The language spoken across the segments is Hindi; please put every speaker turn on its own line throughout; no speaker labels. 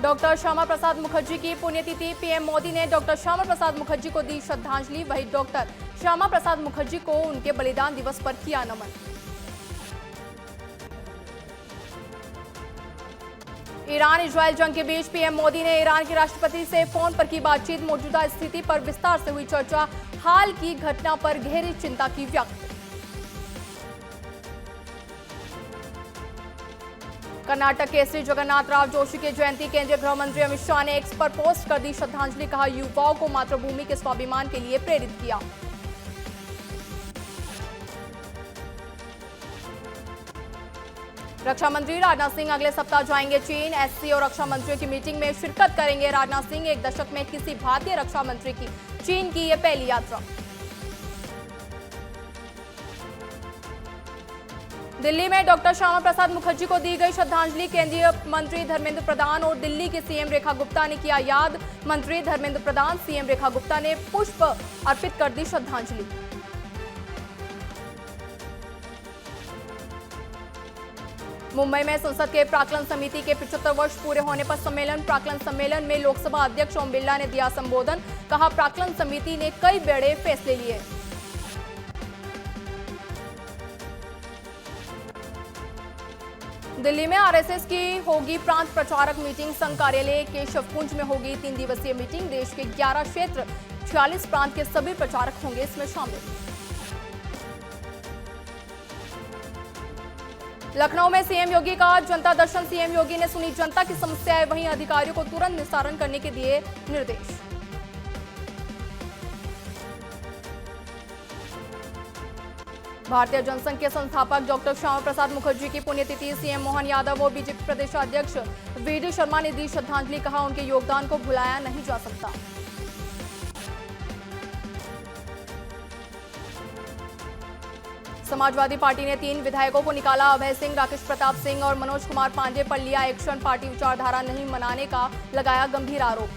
डॉक्टर श्यामा प्रसाद मुखर्जी की पुण्यतिथि, पीएम मोदी ने डॉक्टर श्यामा प्रसाद मुखर्जी को दी श्रद्धांजलि। वहीं डॉक्टर श्यामा प्रसाद मुखर्जी को उनके बलिदान दिवस पर किया नमन। ईरान इजरायल जंग के बीच पीएम मोदी ने ईरान के राष्ट्रपति से फोन पर की बातचीत। मौजूदा स्थिति पर विस्तार से हुई चर्चा। हाल की घटना पर गहरी चिंता की व्यक्त। कर्नाटक के श्री जगन्नाथ राव जोशी की जयंती, केंद्रीय गृह मंत्री अमित शाह ने एक्स पर पोस्ट कर दी श्रद्धांजलि। कहा, युवाओं को मातृभूमि के स्वाभिमान के लिए प्रेरित किया। रक्षा मंत्री राजनाथ सिंह अगले सप्ताह जाएंगे चीन। एससी और रक्षा मंत्रियों की मीटिंग में शिरकत करेंगे राजनाथ सिंह। एक दशक में किसी भारतीय रक्षा मंत्री की चीन की यह पहली यात्रा। दिल्ली में डॉक्टर श्यामा प्रसाद मुखर्जी को दी गई श्रद्धांजलि। केंद्रीय मंत्री धर्मेंद्र प्रधान और दिल्ली की सीएम रेखा गुप्ता ने किया याद। मंत्री धर्मेंद्र प्रधान, सीएम रेखा गुप्ता ने पुष्प अर्पित कर दी श्रद्धांजलि। मुंबई में संसद के प्राक्कलन समिति के 75 वर्ष पूरे होने पर सम्मेलन। प्राक्कलन सम्मेलन में लोकसभा अध्यक्ष ओम बिरला ने दिया संबोधन। कहा, प्राक्कलन समिति ने कई बड़े फैसले लिए। दिल्ली में आरएसएस की होगी प्रांत प्रचारक मीटिंग। संघ कार्यालय केशवकुंज में होगी 3 दिवसीय मीटिंग। देश के 11 क्षेत्र, 46 प्रांत के सभी प्रचारक होंगे इसमें शामिल। लखनऊ में सीएम योगी का जनता दर्शन। सीएम योगी ने सुनी जनता की समस्याएं, वहीं अधिकारियों को तुरंत निस्तारण करने के दिए निर्देश। भारतीय जनसंघ के संस्थापक डॉक्टर श्यामा प्रसाद मुखर्जी की पुण्यतिथि, सीएम मोहन यादव और बीजेपी प्रदेश अध्यक्ष वीडी शर्मा ने दी श्रद्धांजलि। कहा, उनके योगदान को भुलाया नहीं जा सकता। समाजवादी पार्टी ने 3 विधायकों को निकाला। अभय सिंह, राकेश प्रताप सिंह और मनोज कुमार पांडे पर लिया एक्शन। पार्टी विचारधारा नहीं मनाने का लगाया गंभीर आरोप।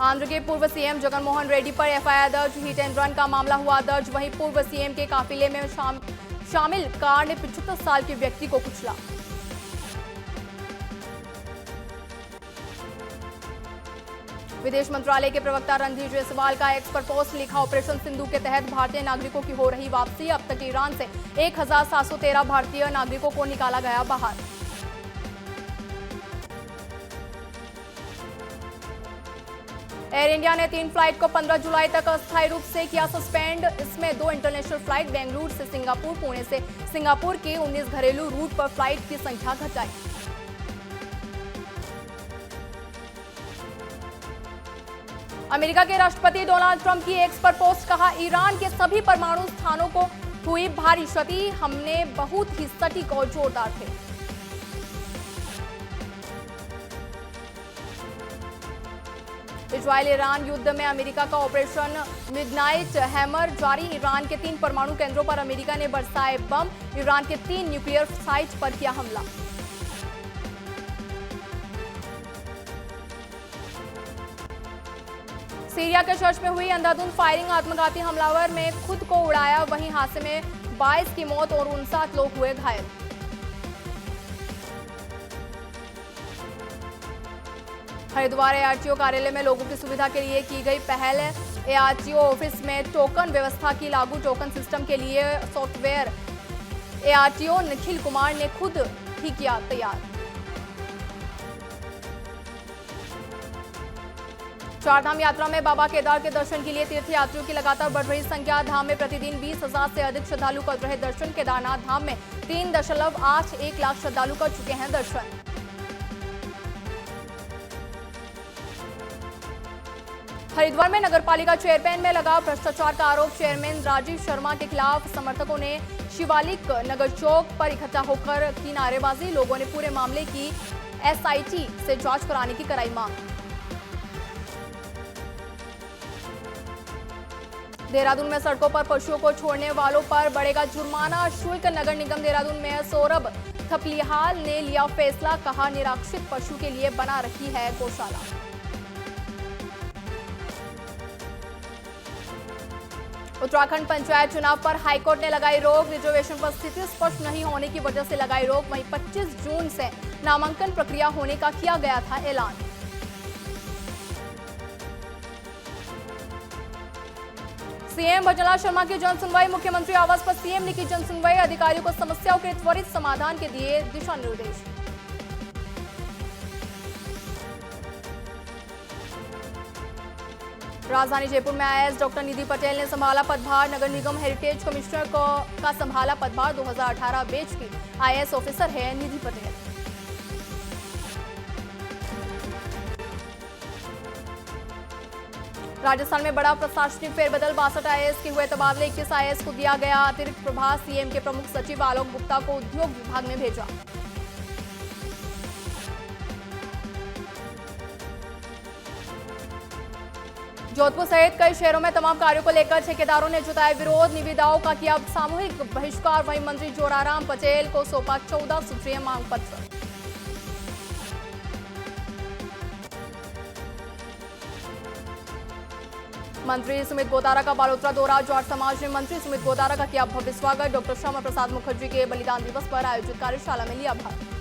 आंध्र के पूर्व सीएम जगनमोहन रेड्डी पर एफआईआर दर्ज। हिट एंड रन का मामला हुआ दर्ज। वहीं पूर्व सीएम के काफिले में शामिल कार ने 75 साल के व्यक्ति को कुचला। विदेश मंत्रालय के प्रवक्ता रणधीर जायसवाल का एक्स पर पोस्ट लिखा, ऑपरेशन सिंधु के तहत भारतीय नागरिकों की हो रही वापसी। अब तक ईरान से 1713 भारतीय नागरिकों को निकाला गया बाहर। एयर इंडिया ने 3 फ्लाइट को 15 जुलाई तक अस्थायी रूप से किया सस्पेंड। इसमें 2 इंटरनेशनल फ्लाइट बेंगलुरु से सिंगापुर, पुणे से सिंगापुर के 19 घरेलू रूट पर फ्लाइट की संख्या घटाई। अमेरिका के राष्ट्रपति डोनाल्ड ट्रंप की एक्स पर पोस्ट। कहा, ईरान के सभी परमाणु स्थानों को हुई भारी क्षति। हमने बहुत ही सटीक और जोरदार थे। इजरायल ईरान युद्ध में अमेरिका का ऑपरेशन मिडनाइट हैमर जारी। ईरान के 3 परमाणु केंद्रों पर अमेरिका ने बरसाए बम। ईरान के 3 न्यूक्लियर साइट पर किया हमला। सीरिया के चर्च में हुई अंधाधुंध फायरिंग। आत्मघाती हमलावर ने खुद को उड़ाया। वहीं हादसे में 22 की मौत और 59 लोग हुए घायल। हरिद्वार एआरटीओ कार्यालय में लोगों की सुविधा के लिए की गई पहल। एआरटीओ ऑफिस में टोकन व्यवस्था की लागू। टोकन सिस्टम के लिए सॉफ्टवेयर एआरटीओ निखिल कुमार ने खुद ही किया तैयार। चारधाम यात्रा में बाबा केदार के दर्शन के लिए तीर्थयात्रियों की लगातार बढ़ रही संख्या। धाम में प्रतिदिन 20,000 से अधिक श्रद्धालु कर रहे दर्शन। केदारनाथ धाम में 3.81 लाख श्रद्धालु कर चुके हैं दर्शन। हरिद्वार में नगरपालिका चेयरमैन में लगा भ्रष्टाचार का आरोप। चेयरमैन राजीव शर्मा के खिलाफ समर्थकों ने शिवालिक नगर चौक पर इकट्ठा होकर की नारेबाजी। लोगों ने पूरे मामले की एसआईटी से जांच कराने की कराई मांग। देहरादून में सड़कों पर पशुओं को छोड़ने वालों पर बढ़ेगा जुर्माना। शुल्क। नगर निगम देहरादून मेयर सौरभ थपलियाल ने लिया फैसला। कहा, निराश्रित पशु के लिए बना रखी है गौशाला। उत्तराखंड पंचायत चुनाव पर हाईकोर्ट ने लगाई रोक। रिजर्वेशन पर स्थिति स्पष्ट नहीं होने की वजह से लगाई रोक। वहीं 25 जून से नामांकन प्रक्रिया होने का किया गया था ऐलान। सीएम भजनलाल शर्मा की जन सुनवाई। मुख्यमंत्री आवास पर सीएम ने की जन सुनवाई। अधिकारियों को समस्याओं के त्वरित समाधान के दिए दिशा निर्देश। राजधानी जयपुर में आईएएस डॉक्टर निधि पटेल ने संभाला पदभार। नगर निगम हेरिटेज कमिश्नर का संभाला पदभार। 2018 बैच की आईएएस ऑफिसर है निधि पटेल। राजस्थान में बड़ा प्रशासनिक फेरबदल। 62 आईएएस के हुए तबादले। 21 आईएएस को दिया गया अतिरिक्त प्रभार। सीएम के प्रमुख सचिव आलोक गुप्ता को उद्योग विभाग में भेजा। जोधपुर सहित कई शहरों में तमाम कार्यों को लेकर ठेकेदारों ने जताया विरोध। निविदाओं का किया सामूहिक बहिष्कार। वहीं मंत्री जोराराम पटेल को सौंपा 14 सूत्रीय मांग पत्र। मंत्री सुमित गोतारा का बालोतरा दौरा। जाट समाज ने मंत्री सुमित गोतारा का किया भव्य स्वागत। डॉक्टर श्यामा प्रसाद मुखर्जी के बलिदान दिवस पर आयोजित कार्यशाला में लिया भाग।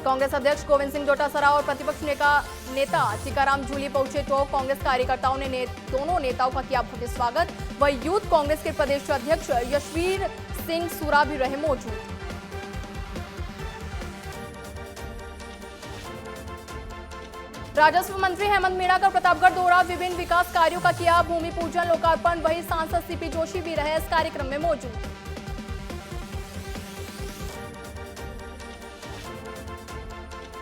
कांग्रेस अध्यक्ष गोविंद सिंह डोटासरा और प्रतिपक्ष नेता टीकाराम जूली पहुंचे टोंक। कांग्रेस कार्यकर्ताओं ने दोनों नेताओं का किया भव्य स्वागत। वहीं यूथ कांग्रेस के प्रदेश अध्यक्ष यशवीर सिंह सूरा भी रहे मौजूद। राजस्व मंत्री हेमंत मीणा का प्रतापगढ़ दौरा। विभिन्न विकास कार्यों का किया भूमि पूजन लोकार्पण। वहीं सांसद सीपी जोशी भी रहे इस कार्यक्रम में मौजूद।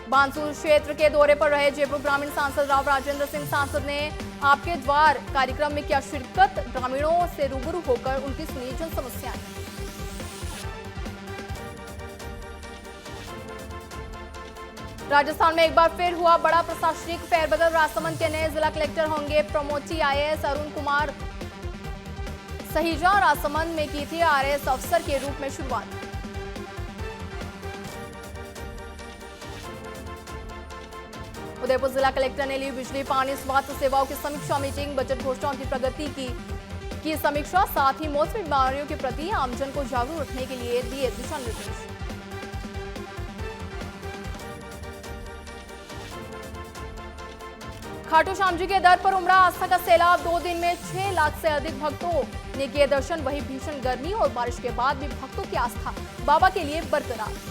बानसूर क्षेत्र के दौरे पर रहे जयपुर ग्रामीण सांसद राव राजेंद्र सिंह। सांसद ने आपके द्वार कार्यक्रम में किया शिरकत। ग्रामीणों से रूबरू होकर उनकी सुनी जन समस्याएं। राजस्थान में एक बार फिर हुआ बड़ा प्रशासनिक फेरबदल। राजसमंद के नए जिला कलेक्टर होंगे प्रमोची। आईएएस अरुण कुमार सहीजा राजसमंद में की थी आरएएस अफसर के रूप में शुरुआत। उदयपुर जिला कलेक्टर ने ली बिजली पानी स्वास्थ्य सेवाओं की समीक्षा मीटिंग। बजट घोषणाओं की प्रगति की समीक्षा। साथ ही मौसमी बीमारियों के प्रति आमजन को जागरूक रखने के लिए दिए दिशा निर्देश। खाटू श्याम जी के दर पर उमड़ा आस्था का सैलाब। 2 दिन में 6 लाख से अधिक भक्तों ने किए दर्शन। वहीं भीषण गर्मी और बारिश के बाद भी भक्तों की आस्था बाबा के लिए बरकरार।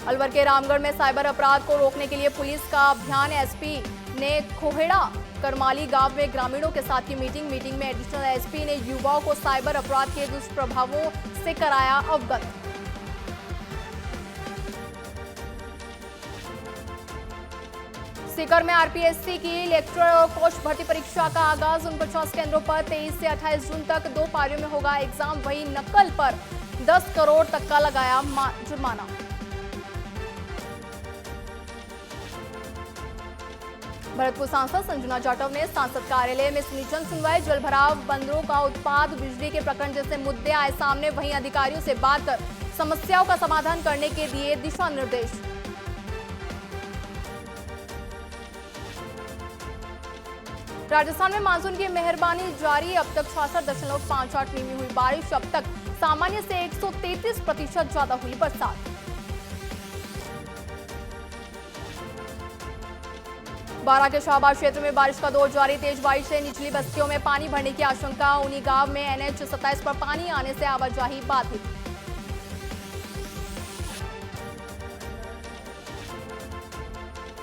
अलवर के रामगढ़ में साइबर अपराध को रोकने के लिए पुलिस का अभियान। एसपी ने खोहेड़ा करमाली गांव में ग्रामीणों के साथ की मीटिंग में एडिशनल एसपी ने युवाओं को साइबर अपराध के दुष्प्रभावों से कराया अवगत। सीकर में आरपीएससी की लेक्चरर और कोच भर्ती परीक्षा का आगाज। 49 केंद्रों पर 23 से 28 जून तक 2 पारियों में होगा एग्जाम। वहीं नकल पर 10 करोड़ तक का लगाया जुर्माना। भरतपुर सांसद संजना जाटव ने सांसद कार्यालय में सुनी जन सुनवाई। जलभराव, बंदरों का उत्पाद, बिजली के प्रकरण जैसे मुद्दे आए सामने। वहीं अधिकारियों से बात कर समस्याओं का समाधान करने के दिए दिशा निर्देश। राजस्थान में मानसून की मेहरबानी जारी। अब तक 66.58 मिमी हुई बारिश। अब तक सामान्य से 133% ज्यादा हुई बरसात। बारां के शाहबाद क्षेत्र में बारिश का दौर जारी। तेज बारिश से निचली बस्तियों में पानी भरने की आशंका। उन्हीं गांव में NH 27 पर पानी आने से आवाजाही बाधित।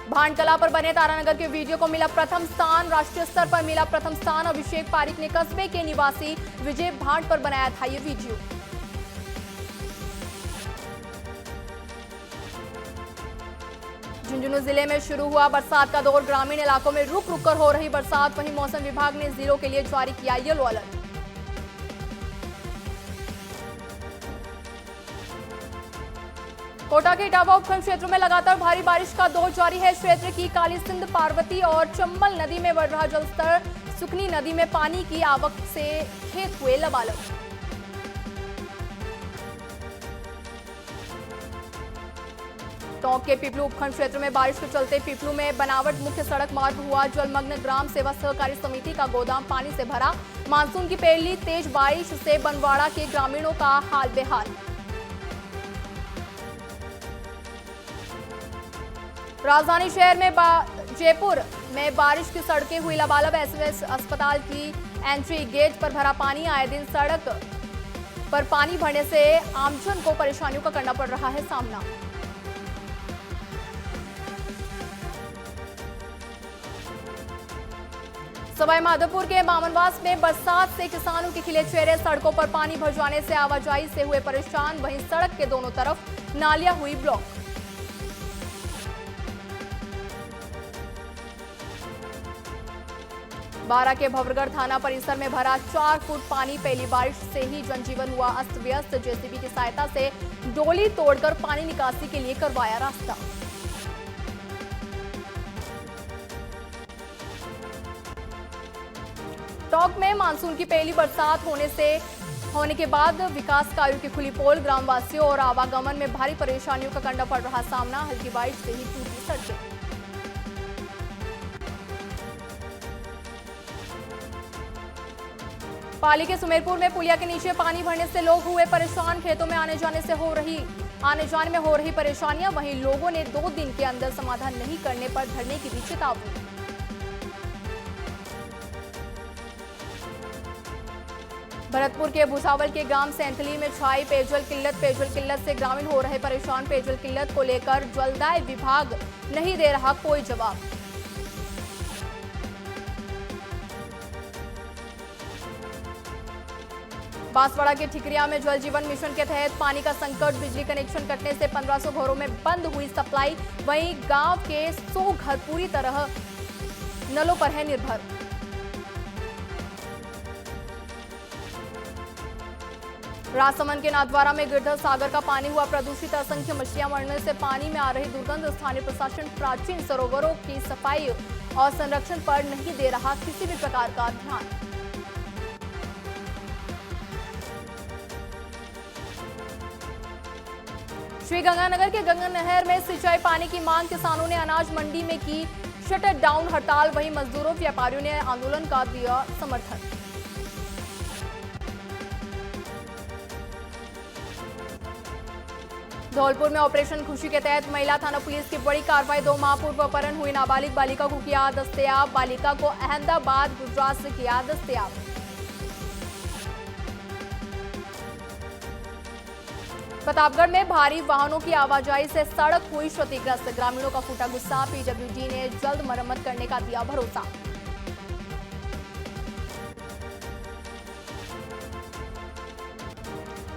भांडकला पर बने तारानगर के वीडियो को मिला प्रथम स्थान। राष्ट्रीय स्तर पर मिला प्रथम स्थान। अभिषेक पारिक ने कस्बे के निवासी विजय भांड पर बनाया था ये वीडियो। झुंझुनू जिले में शुरू हुआ बरसात का दौर। ग्रामीण इलाकों में रुक रुक कर हो रही बरसात। वहीं मौसम विभाग ने जिलों के लिए जारी किया येलो अलर्ट। कोटा के इटावा उपखंड क्षेत्रों में लगातार भारी बारिश का दौर जारी है। क्षेत्र की काली सिंध, पार्वती और चंबल नदी में बढ़ रहा जलस्तर। सुकनी नदी में पानी की आवक से खेत हुए लबालब। टोंक के पीपलू उपखंड क्षेत्र में बारिश के चलते पीपलू में बनावट मुख्य सड़क मार्ग हुआ जलमग्न। ग्राम सेवा सहकारी समिति का गोदाम पानी से भरा। मानसून की पहली तेज बारिश से बनवाड़ा के ग्रामीणों का हाल बेहाल। राजधानी शहर में जयपुर में बारिश की सड़कें हुई लबालब। एसएमएस अस्पताल की एंट्री गेट पर भरा पानी। आए दिन सड़क पर पानी भरने से आमजन को परेशानियों का करना पड़ रहा है सामना। सवाई माधोपुर के मामनवास में बरसात से किसानों के खिले चेहरे। सड़कों पर पानी भर जाने से आवाजाही से हुए परेशान। वहीं सड़क के दोनों तरफ नालियां हुई ब्लॉक। बारा के भवरगढ़ थाना परिसर में भरा 4 फुट पानी। पहली बारिश से ही जनजीवन हुआ अस्त व्यस्त। जेसीबी की सहायता से डोली तोड़कर पानी निकासी के लिए करवाया रास्ता। टोंक में मानसून की पहली बरसात होने के बाद विकास कार्यों की खुली पोल। ग्रामवासियों और आवागमन में भारी परेशानियों का करना पड़ रहा सामना। हल्की बारिश से ही टूटी सड़कें। पाली के सुमेरपुर में पुलिया के नीचे पानी भरने से लोग हुए परेशान। खेतों में आने जाने में हो रही परेशानियां। वहीं लोगों ने 2 दिन के अंदर समाधान नहीं करने पर धरने की दी चेतावनी। भरतपुर के भुसावल के ग्राम सैंथली में छाई पेयजल किल्लत से ग्रामीण हो रहे परेशान। पेयजल किल्लत को लेकर जलदाय विभाग नहीं दे रहा कोई जवाब। बांसवाड़ा के ठिकरिया में जल जीवन मिशन के तहत पानी का संकट। बिजली कनेक्शन कटने से 1500 घरों में बंद हुई सप्लाई। वहीं गांव के 100 घर पूरी तरह नलों पर है निर्भर। राजसमंद के नाथद्वारा में गिरधर सागर का पानी हुआ प्रदूषित। असंख्य मछलियां मरने से पानी में आ रही दुर्गंध। स्थानीय प्रशासन प्राचीन सरोवरों की सफाई और संरक्षण पर नहीं दे रहा किसी भी प्रकार का ध्यान। श्रीगंगानगर के गंगा नहर में सिंचाई पानी की मांग। किसानों ने अनाज मंडी में की शटर डाउन हड़ताल। वहीं मजदूरों व्यापारियों ने आंदोलन का दिया समर्थन। धौलपुर में ऑपरेशन खुशी के तहत महिला थाना पुलिस की बड़ी कार्रवाई। 2 माह पूर्व अपहरण हुई नाबालिग बालिका को किया दस्तयाब। बालिका को अहमदाबाद गुजरात से किया दस्तयाब। प्रतापगढ़ में भारी वाहनों की आवाजाही से सड़क हुई क्षतिग्रस्त। ग्रामीणों का फूटा गुस्सा। पीडब्ल्यूडी ने जल्द मरम्मत करने का दिया भरोसा।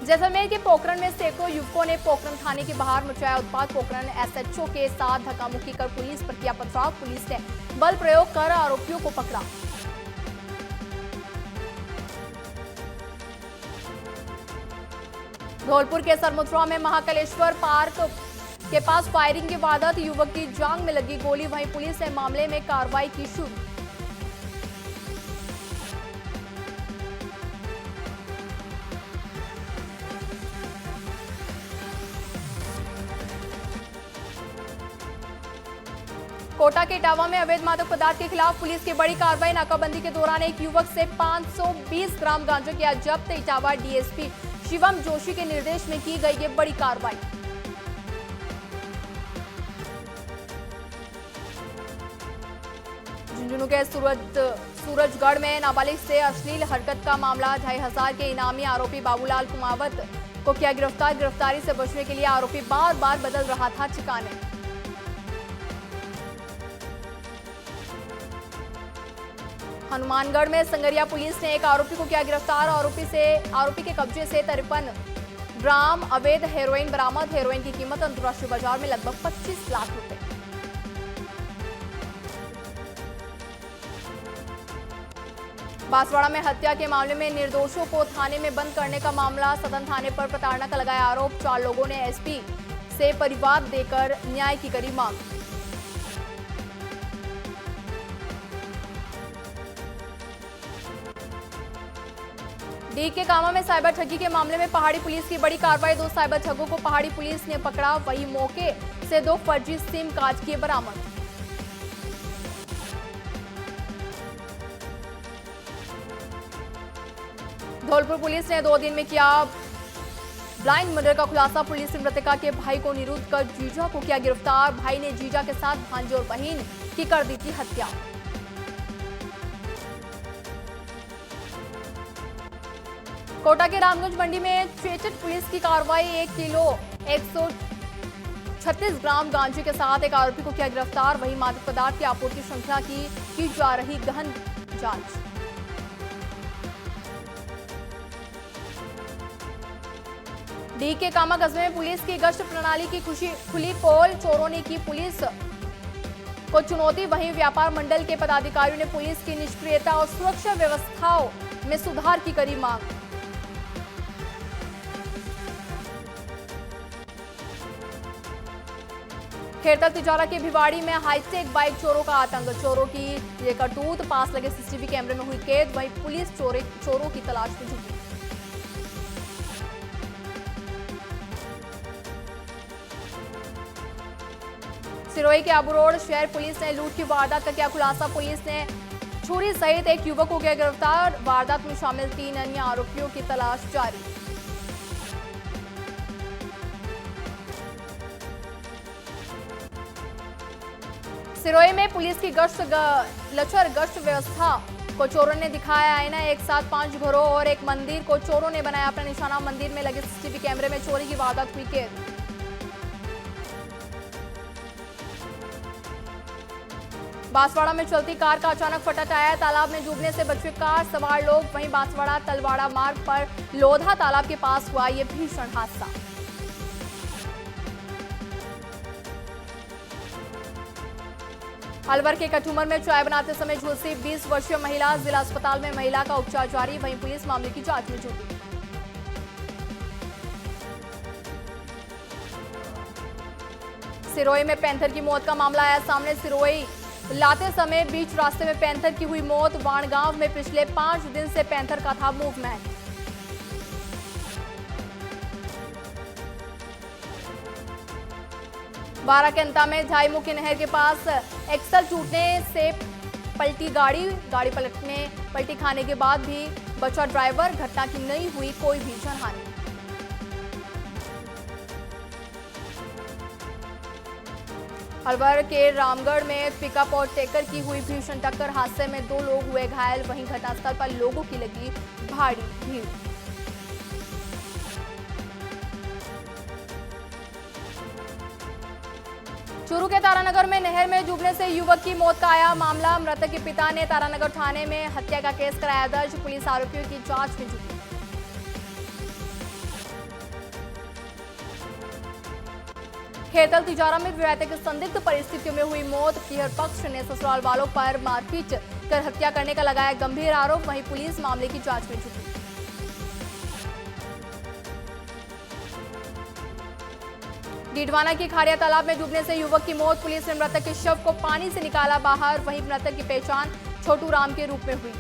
जैसलमेर के पोखरण में सैकड़ों युवकों ने पोखरण थाने के बाहर मचाया उत्पात। पोखरण एसएचओ के साथ धक्कामुक्की कर पुलिस पर किया पथराव। पुलिस ने बल प्रयोग कर आरोपियों को पकड़ा। धौलपुर के सरमुद्रा में महाकालेश्वर पार्क के पास फायरिंग की वारदात। युवक की जांघ में लगी गोली। वहीं पुलिस ने मामले में कार्रवाई की शुरू। कोटा के इटावा में अवैध मादक पदार्थ के खिलाफ पुलिस की बड़ी कार्रवाई। नाकाबंदी के दौरान एक युवक से 520 ग्राम गांजा किया जब्त। इटावा डीएसपी शिवम जोशी के निर्देश में की गई ये बड़ी कार्रवाई। झुंझुनू के सूरजगढ़ में नाबालिग से अश्लील हरकत का मामला। 2500 के इनामी आरोपी बाबूलाल कुमावत को किया गिरफ्तार। गिरफ्तारी से बचने के लिए आरोपी बार बार बदल रहा था ठिकाने। हनुमानगढ़ में संगरिया पुलिस ने एक आरोपी को किया गिरफ्तार। आरोपी के कब्जे से 53 ग्राम अवैध हेरोइन बरामद। हेरोइन की कीमत अंतर्राष्ट्रीय बाजार में लगभग 25 लाख रुपए। बांसवाड़ा में हत्या के मामले में निर्दोषों को थाने में बंद करने का मामला। सदन थाने पर प्रताड़ना का लगाया आरोप। 4 लोगों ने एसपी से परिवाद देकर न्याय की करी मांग। डी के कामा में साइबर ठगी के मामले में पहाड़ी पुलिस की बड़ी कार्रवाई। 2 साइबर ठगों को पहाड़ी पुलिस ने पकड़ा। वही मौके से 2 फर्जी सिम कार्ड किए बरामद। धौलपुर पुलिस ने 2 दिन में किया ब्लाइंड मर्डर का खुलासा। पुलिस ने मृतका के भाई को निरुद्ध कर जीजा को किया गिरफ्तार। भाई ने जीजा के साथ भांजे और बहन की कर दी थी हत्या। कोटा के रामगंज मंडी में चेचट पुलिस की कार्रवाई। 1 किलो 136 ग्राम गांजे के साथ एक आरोपी को किया गिरफ्तार। वहीं मादक पदार्थ की आपूर्ति श्रृंखला की जा रही गहन जांच। डी के कामा कस्बे में पुलिस की गश्त प्रणाली की खुली पोल। चोरों ने की पुलिस को चुनौती। वहीं व्यापार मंडल के पदाधिकारियों ने पुलिस की निष्क्रियता और सुरक्षा व्यवस्थाओं में सुधार की करी मांग। खेरतल तिजारा के भिवाड़ी में हाईटेक बाइक चोरों का आतंक। चोरों की ये करतूत पास लगे सीसीटीवी कैमरे में हुई कैद। वहीं पुलिस चोरों की तलाश में जुटी। सिरोही के आबू रोड शहर पुलिस ने लूट की वारदात का किया खुलासा। पुलिस ने छुरी सहित एक युवक को किया गिरफ्तार। वारदात में शामिल 3 अन्य आरोपियों की तलाश जारी। सिरोही में पुलिस की लचर गश्त व्यवस्था को चोरों ने दिखाया आईना। एक साथ 5 घरों और एक मंदिर को चोरों ने बनाया अपना निशाना। मंदिर में लगे सीसीटीवी कैमरे में चोरी की वारदात हुई कैद। बांसवाड़ा में चलती कार का अचानक फटा टायर। तालाब में डूबने से बचे कार सवार लोग। वहीं बांसवाड़ा तलवाड़ा मार्ग पर लोधा तालाब के पास हुआ ये भीषण हादसा। अलवर के कटुमर में चाय बनाते समय झुलसी 20 वर्षीय महिला। जिला अस्पताल में महिला का उपचार जारी। वहीं पुलिस मामले की जांच में जुटी। सिरोही में पैंथर की मौत का मामला आया सामने। सिरोही लाते समय बीच रास्ते में पैंथर की हुई मौत। वाणगांव में पिछले 5 दिन से पैंथर का था मूवमेंट। बाराकंता में झाईमुखी नहर के पास एक्सल टूटने से पलटी गाड़ी पलटी खाने के बाद भी बचा ड्राइवर। घटना की नहीं हुई कोई भी जानहानि। अलवर के रामगढ़ में पिकअप और टेकर की हुई भीषण टक्कर। हादसे में 2 लोग हुए घायल। वहीं घटनास्थल पर लोगों की लगी भारी भीड़। चूरू के तारानगर में नहर में डूबने से युवक की मौत का आया मामला। मृतक के पिता ने तारानगर थाने में हत्या का केस कराया दर्ज। पुलिस आरोपियों की जांच में जुटी। खेरतल तिजारा में विवाहिता की संदिग्ध परिस्थितियों में हुई मौत। पीहर पक्ष ने ससुराल वालों पर मारपीट कर हत्या करने का लगाया गंभीर आरोप। वहीं पुलिस मामले की जांच में जुटी। डीडवाना की खारिया तालाब में डूबने से युवक की मौत। पुलिस ने मृतक के शव को पानी से निकाला बाहर। वहीं मृतक की पहचान छोटू राम के रूप में हुई।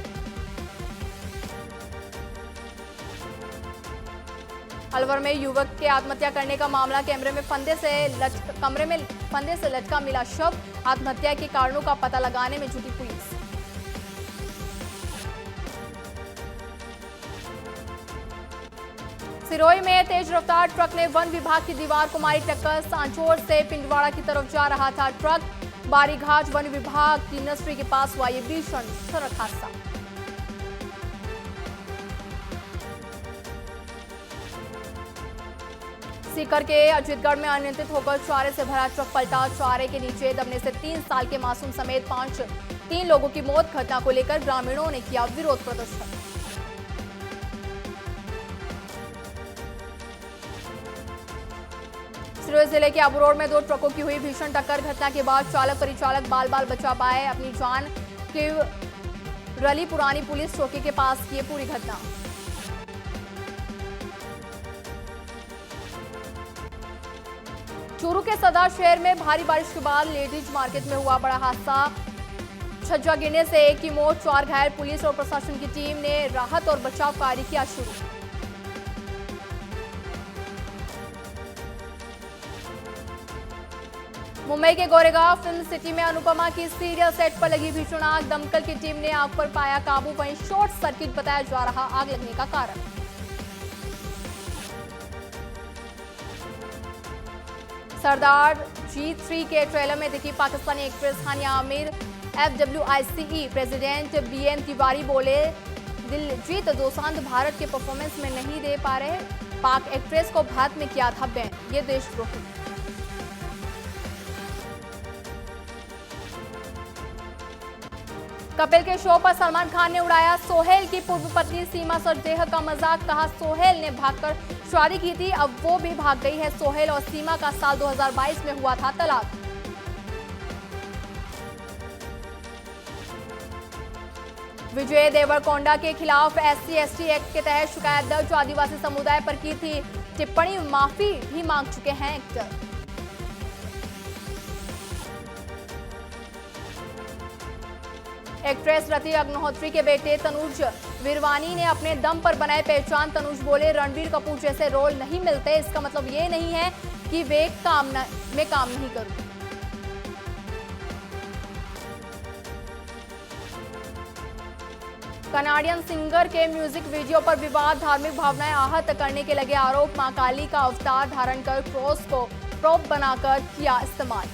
अलवर में युवक के आत्महत्या करने का मामला। कमरे में फंदे से लटका मिला शव। आत्महत्या के कारणों का पता लगाने में जुटी पुलिस। सिरोही में तेज रफ्तार ट्रक ने वन विभाग की दीवार को मारी टक्कर। सांचौर से पिंडवाड़ा की तरफ जा रहा था ट्रक। बारीघाट वन विभाग की नर्सरी के पास हुआ ये भीषण सड़क हादसा। सीकर के अजीतगढ़ में अनियंत्रित होकर चारे से भरा ट्रक पलटा। चारे के नीचे दबने से 3 साल के मासूम समेत 3 लोगों की मौत। घटना को लेकर ग्रामीणों ने किया विरोध प्रदर्शन। सिरोही जिले के आबू रोड में 2 ट्रकों की हुई भीषण टक्कर। घटना के बाद चालक परिचालक बाल बाल बचा पाए अपनी जान। की रली पुरानी पुलिस चौकी के पास की पूरी घटना। चूरू के सदा शहर में भारी बारिश के बाद लेडीज मार्केट में हुआ बड़ा हादसा। छज्जा गिरने से 1 की मौत, 4 घायल। पुलिस और प्रशासन की टीम ने राहत और बचाव कार्य किया शुरू। मुंबई के गोरेगांव फिल्म सिटी में अनुपमा की सीरियल सेट पर लगी भीषण आग। दमकल की टीम ने आग पर पाया काबू, वहीं शॉर्ट सर्किट बताया जा रहा आग लगने का कारण। सरदार G3 के ट्रेलर में दिखी Pakistani actress Hania Aamir. FWICE president BN Tiwari बोले, दिलजीत दोसांझ भारत के परफॉर्मेंस में नहीं दे पा रहे। पाक एक्ट्रेस को भारत में किया था बैन, ये देशद्रोही। कपिल के शो पर सलमान खान ने उड़ाया सोहेल की पूर्व पत्नी सीमा सरदेह का मजाक। कहा, सोहेल ने भागकर शादी की थी, अब वो भी भाग गई है। सोहेल और सीमा का साल 2022 में हुआ था तलाक। विजय देवरकोंडा के खिलाफ SC/ST एक्ट के तहत शिकायत दर्ज। आदिवासी समुदाय पर की थी टिप्पणी, माफी भी मांग चुके हैं एक्टर। एक्ट्रेस रति अग्निहोत्री के बेटे तनुज विरवानी ने अपने दम पर बनाए पहचान। तनुज बोले, रणबीर कपूर जैसे रोल नहीं मिलते, इसका मतलब ये नहीं है कि मैं काम नहीं करूं। कनाडियन सिंगर के म्यूजिक वीडियो पर विवाद, धार्मिक भावनाएं आहत करने के लगे आरोप। मां काली का अवतार धारण कर क्रॉस को प्रोप बनाकर किया इस्तेमाल।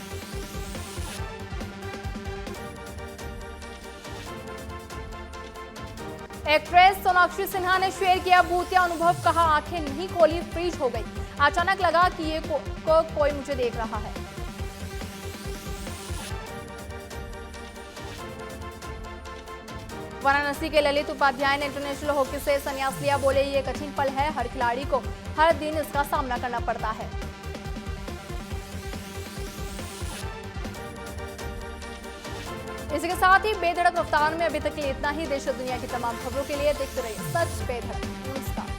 एक्ट्रेस सोनाक्षी सिन्हा ने शेयर किया भूतिया अनुभव। कहा, आंखें नहीं खोली, फ्रीज हो गई। अचानक लगा कि ये कोई मुझे देख रहा है। वाराणसी के ललित उपाध्याय ने इंटरनेशनल हॉकी से संन्यास लिया। बोले, ये कठिन पल है, हर खिलाड़ी को हर दिन इसका सामना करना पड़ता है। इसी के साथ ही बेधड़क रफ्तार में अभी तक के लिए इतना ही। देश और दुनिया की तमाम खबरों के लिए देखते रहिए सच बेधड़क। नमस्कार।